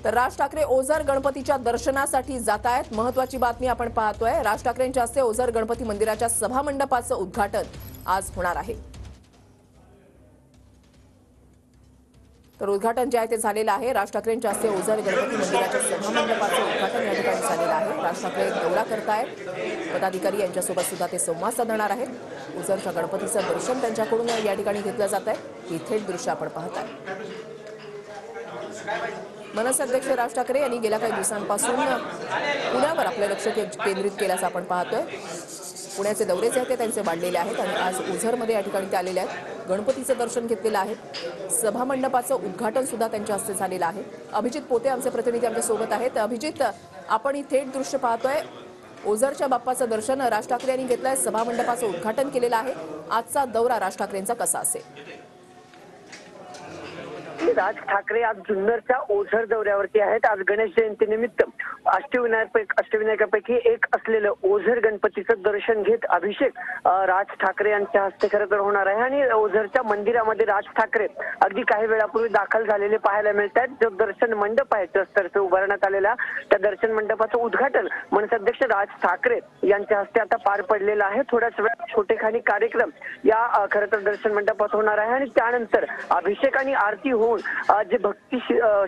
तर राज ठाकरे ओझर गणपतीच्या दर्शनासाठी जात आहेत। महत्त्वाची बातमी आपण पाहतोय। राज ठाकरेंच्या हस्ते ओझर गणपती मंदिराच्या सभामंडपाचं उद्घाटन आज होणार आहे। तर उद्घाटन जे आहे ते झालेलं आहे। राज ठाकरेंच्या हस्ते ओझर गणपती मंदिराच्या सभामंडपाचं उद्घाटन या ठिकाणी झालेलं आहे। राज ठाकरे दौरा करतायत। पदाधिकारी यांच्यासोबत सुद्धा ते संवाद साधणार आहेत। ओझरच्या गणपतीचं दर्शन त्यांच्याकडून या ठिकाणी घेतलं जात आहे। ही थेट दृश्य आपण पाहताय। मनसे अध्यक्ष राज ठाकरे यांनी गेल्या काही दिवसांपासून पुण्यावर आपलं लक्ष केंद्रित केल्याचं आपण पाहतोय। पुण्याचे दौरे जे आहेत ते त्यांचे वाढलेले आहेत आणि आज ओझरमध्ये या ठिकाणी ते आलेले आहेत। गणपतीचं दर्शन घेतलेलं आहे। सभामंडपाचं उद्घाटन सुद्धा त्यांच्या हस्ते झालेलं आहे। अभिजित पोते आमचे प्रतिनिधी आमच्या सोबत आहेत। अभिजित, आपण ही थेट दृश्य पाहतोय। ओझरच्या बाप्पाचं दर्शन राज ठाकरे यांनी घेतलंय। सभामंडपाचं उद्घाटन केलेलं आहे। आजचा दौरा राज ठाकरेंचा कसा असेल? राज ठाकरे आज जुन्नरच्या ओझर दौऱ्यावरती आहेत। आज गणेश जयंतीनिमित्त अष्टविनायकापैकी एक असलेलं ओझर गणपतीचं दर्शन घेत अभिषेक राज ठाकरे यांच्या हस्ते खरं तर होणार आहे आणि ओझरच्या मंदिरामध्ये राज ठाकरे अगदी काही वेळापूर्वी दाखल झालेले पाहायला मिळत आहेत। जो दर्शन मंडप आहे ट्रस्टतर्फे उभारण्यात आलेला त्या दर्शन मंडपाचं उद्घाटन मनसे अध्यक्ष राज ठाकरे यांच्या हस्ते आता पार पडलेलं आहे। थोड्याच वेळात छोटेखानी कार्यक्रम या खरं तर दर्शन मंडपात होणार आहे आणि त्यानंतर अभिषेक आणि आरती होऊन जे भक्ती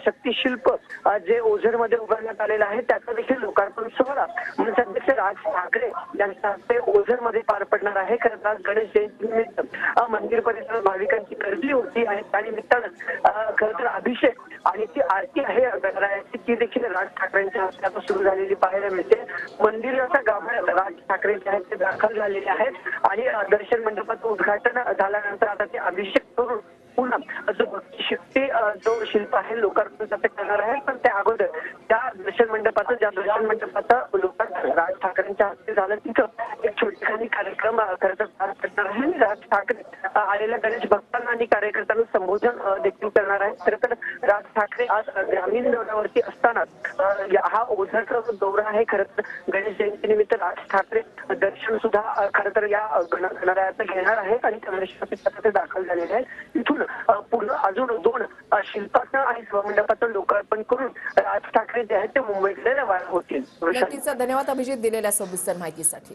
शक्ती शिल्प जे ओझरमध्ये उभारण्यात आलेलं आहे त्याचा देखील लोकार्पण सोहळा मनसे अध्यक्ष राज ठाकरे यांच्या हस्ते ओझरमध्ये पार पडणार आहे। खरं तर गणेश जयंतीनिमित्त मंदिर परिसरात भाविकांची गर्दी होती आणि त्यानिमित्तानं खरं तर अभिषेक आणि ती आरती आहे गणरायाची ती देखील राज ठाकरेंच्या हस्ते आता सुरू झालेली पाहायला मिळते। मंदिराच्या गाभाऱ्यात राज ठाकरे जे आहेत ते दाखल झालेले आहेत आणि दर्शन मंडपाचं उद्घाटन झाल्यानंतर आता ते अभिषेक करून पुन्हा जो भक्ती शक्ती जो शिल्प आहे लोकार्पण करणार आहे। पण त्या अगोदर त्या दर्शन मंडपाचं लोकार्पण राज ठाकरेंच्या हस्ते झालं तिथं एक छोटेखानी कार्यक्रम खरं तर पार पडणार आहे आणि राज ठाकरे आलेल्या गणेश भक्तांना आणि कार्यकर्त्यांना संबोधन देखील करणार आहे। खरं तर राज ठाकरे आज ग्रामीण दौऱ्यावरती असताना हा ओझरचा जो दौरा आहे खरं तर गणेश जयंतीनिमित्त राज ठाकरे दर्शन सुद्धा खरं तर या गणरायाचं घेणार आहेत आणि गणेश ते दाखल झालेले आहेत। इथून पूर्ण अजून दोन शिल्पाचं आणि सभामंडपाचं लोकार्पण करून राज ठाकरे जे आहेत ते मुंबईकडे रवाना होतील। नक्कीच धन्यवाद अभिजित दिलेल्या सविस्तर माहितीसाठी।